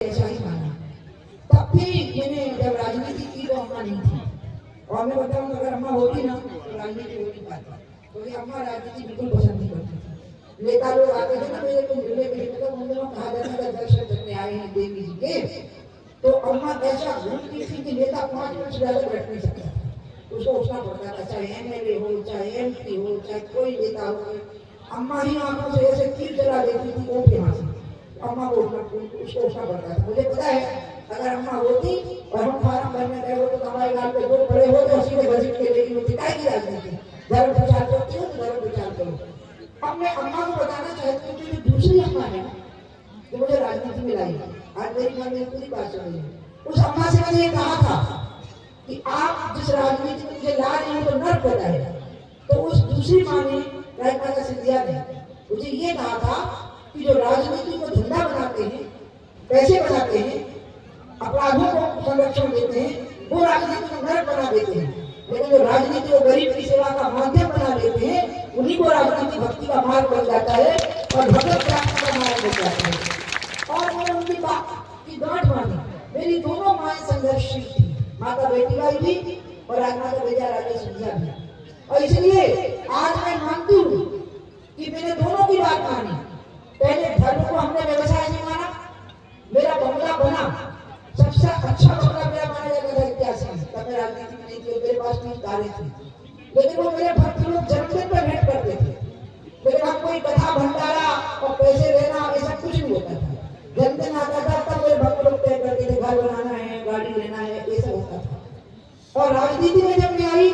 ऐसा ही माना। तब भी मैंने जब राजनीति की तो अम्मा नहीं थी, और मैं बताऊँ अगर अम्मा होती ना तो राजनीति हो नहीं पाती, क्योंकि अम्मा राजनीति बिल्कुल पसंद नहीं करती थी। नेता लोग आते थे ना मेरे को मिलने के लिए, मतलब मंदिर में कहा जाता था दर्शन करने आए हैं देवी जी के, तो अम्मा ऐसा घूमती थी कि नेता 5 मिनट से ज्यादा बैठ नहीं सकता, उसको उठना पड़ता था, चाहे एमएलए हो, चाहे एमपी हो, चाहे कोई नेता हो। अम्मा ही आंखों से ऐसे तीर चला देती थी वो यहाँ से, अम्मा को उसको उठना पड़ता था। मुझे पता है अगर अम्मा होती और हम फार्म भरने गए हो तो हमारे गांव पे 2 खड़े हो तो सीधे घसीट के लेकिन होती काय की राजनीति, धर्म प्रचार करती हो तो धर्म प्रचार करो। अब मैं अम्मा को बताना चाहती हूँ कि दूसरी अम्मा है जो मुझे राजनीति में लाई, आज मेरी माँ मेरी पूरी बात सुन रही है, उस अम्मा से मैंने ये कहा था कि आप जिस राजनीति में मुझे ला रही हो तो नर्क होता है, तो उस दूसरी माँ ने राजमाता सिंधिया ने मुझे ये कहा था कि जो राजनीति को धंधा बनाते हैं, पैसे बनाते हैं, अपराधों को संरक्षण देते हैं, वो राजनीति को नर्क बना देते हैं, लेकिन जो राजनीति को गरीब की सेवा का माध्यम बना देते हैं उन्हीं को राजनीति भक्ति का मार्ग बन जाता है और भगवत प्राप्ति का मार्ग बन जाता है। और मैंने उनकी बात की गांठ बांधी, मेरी दोनों माएं संघर्षशील थी, माता बेटीबाई भी और राजमाता विजयाराजे सिंधिया भी, और इसलिए आज मैं मानती हूँ कि मैंने दोनों की बात मानी। पहले धर्म को हमने व्यवसाय नहीं माना, मेरा बंगला बना, सबसे अच्छा बंगला मेरा माना जाता था 81 में, तब मैं राजनीति में नहीं थी, मेरे पास 3 कारें थी, लेकिन वो मेरे भक्त लोग जन्मदिन पर भेंट करते थे, लेकिन अब कोई कथा भंडारा और पैसे लेना ऐसा कुछ नहीं होता था। जन्मदिन आता था तब मेरे भक्त लोग तय करते थे घर बनाना है, गाड़ी लेना है, ये सब होता था। और राजनीति में जब मैं आई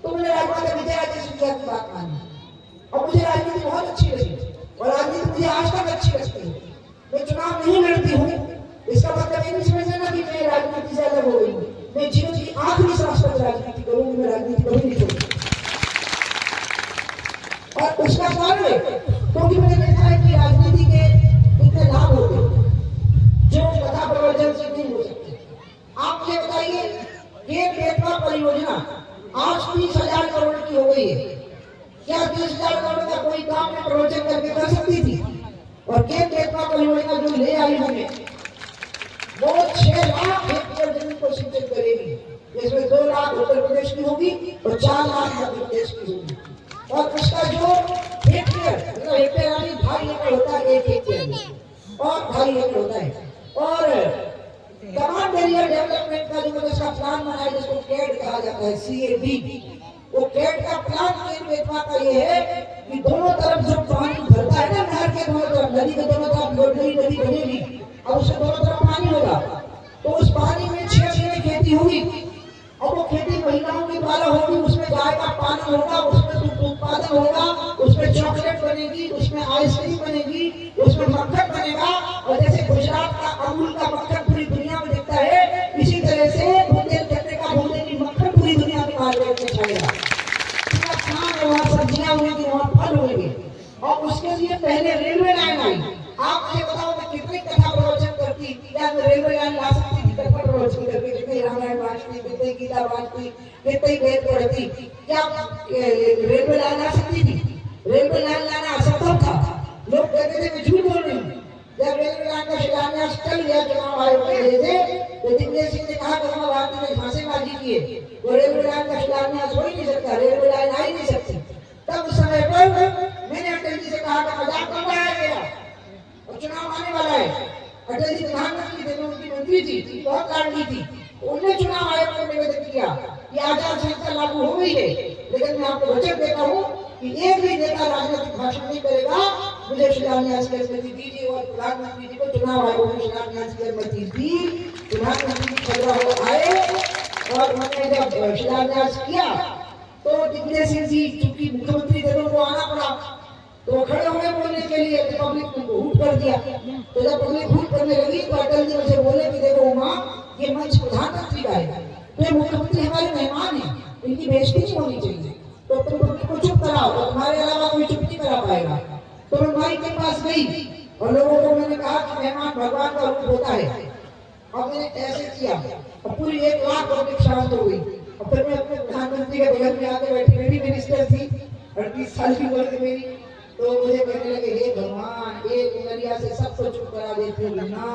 तो मैंने राजमाता विजयाराजे सिंधिया की बात मानी और मुझे राजनीति बहुत अच्छी लगी और राजनीति मुझे आज तक अच्छी लगती है। मैं चुनाव नहीं लड़ती हूँ, इसका मतलब ये नहीं समझना कि मैं राजनीति से अलग हो गई हूँ, मैं जीवन की आखिरी सांस तक राजनीति करूंगी, मैं राजनीति कभी नहीं छोड़ूंगी। और उसका कारण है क्योंकि मैंने देखा है कि राजनीति के कितने लाभ होते हैं जो कथा प्रवचन से नहीं हो सकते। आप मुझे बताइए, केन बेतवा परियोजना आज 30,000 करोड़ की हो गई है, क्या 30,000 करोड़ का कोई काम में प्रवचन करके कर सकती थी? और केन बेतवा परियोजना जो ले आई हमें वो 6 लाख हेक्टेयर जमीन को सिंचित करेगी, जिसमें 2 लाख उत्तर प्रदेश की होगी और 4 लाख मध्य प्रदेश की होगी। और उसका जो हेक्टेयर मतलब हेक्टेयर यानी 2.5 एकड़ होता है, 1 हेक्टेयर और 2.5 एकड़ होता है। और कमांड एरिया डेवलपमेंट का जो इसका प्लान बना है जिसको कैड कहा जाता है, CAD, वो कैड का प्लान केन बेतवा का ये है कि दोनों तरफ जो पानी भरता है ना, नहर के दोनों तरफ, नदी के दोनों तरफ गोडली नदी बनेगी और उसके दोनों तरफ पानी होगा, तो उस पानी में 6 महीने खेती होगी और वो खेती महिलाओं के द्वारा होगी, उसमें गाय का पानी होगा, उसमें दूध उत्पादन होगा, उसमें चॉकलेट बनेगी, उसमें आइसक्रीम बनेगी, उसमें मक्खन बनेगा। और जैसे गुजरात का अमूल का मक्खन पूरी दुनिया में दिखता है, इसी तरह से बुंदेलखंड का बुंदेली मक्खन पूरी दुनिया में मार्केट में छाएगा। वहाँ सब्जियां होंगी, वहाँ फल होंगे, और उसके लिए पहले रेलवे लाइन आई। आप मुझे बताओ मैं कितनी कथा प्रवचन करती, या मैं रेलवे लाइन ला सकती थी कथा प्रवचन करके, कितनी रामायण बांटती, कितनी गीता बांटती, कितनी वेद पढ़ती, क्या रेलवे लाइन ला सकती थी? रेलवे लाइन लाना असंभव था। लोग कहते थे मैं झूठ बोल रही हूँ। जब रेलवे लाइन का शिलान्यास कर लिया चुनाव आयोग के जरिए, तो दिग्विजय सिंह ने कहा कि उमा भारती ने झांसेबाजी की है, वो रेलवे लाइन का शिलान्यास हो ही नहीं सकता, रेलवे लाइन आ ही नहीं सकती। तब उस समय पर मैंने अटल जी से कहा कि मजाक कर रहा है मेरा, और चुनाव आने वाला है। अटल जी प्रधानमंत्री थे, उनकी मंत्री थी, बहुत लाडली थी, उन्होंने चुनाव आयोग को निवेदन किया कि आचार संहिता लागू हो गई है, लेकिन मैं आपको वचन देता हूँ कि एक भी नेता राजनीतिक भाषण नहीं करेगा, मुझे शिलान्यास की अनुमति दीजिए। और प्रधानमंत्री जी को चुनाव आयोग ने शिलान्यास की अनुमति दी। प्रधानमंत्री जी खजुराहो आए और उन्होंने जब शिलान्यास किया तो दिग्विजय सिंह जी चूंकि मुख्यमंत्री थे तो उनको आना पड़ा, तो खड़े हुए बोलने के लिए, पब्लिक ने हूट कर दिया। तो जब पब्लिक हूट करने लगी तो अटल जी मुझे बोले कि देखो उमा, ये मंच प्रधानमंत्री का है, तो मुख्यमंत्री हमारे मेहमान है, इनकी बेइज्जती नहीं होनी चाहिए, तो तुम पब्लिक को चुप कराओ, तो तुम्हारे अलावा कोई चुप नहीं करा पाएगा। तो मैं माई के पास गई और लोगों को मैंने कहा कि मेहमान भगवान का रूप होता है। अब मैंने ऐसे किया और पूरी 1 लाख पब्लिक शांत हो गई। और फिर मैं अपने प्रधानमंत्री के बगल में आके बैठी, मेरी मिनिस्टर थी 38 साल की उम्र मेरी, तो मुझे कहने लगे हे भगवान, एक उंगलिया से सबको चुप करा देते हो ना।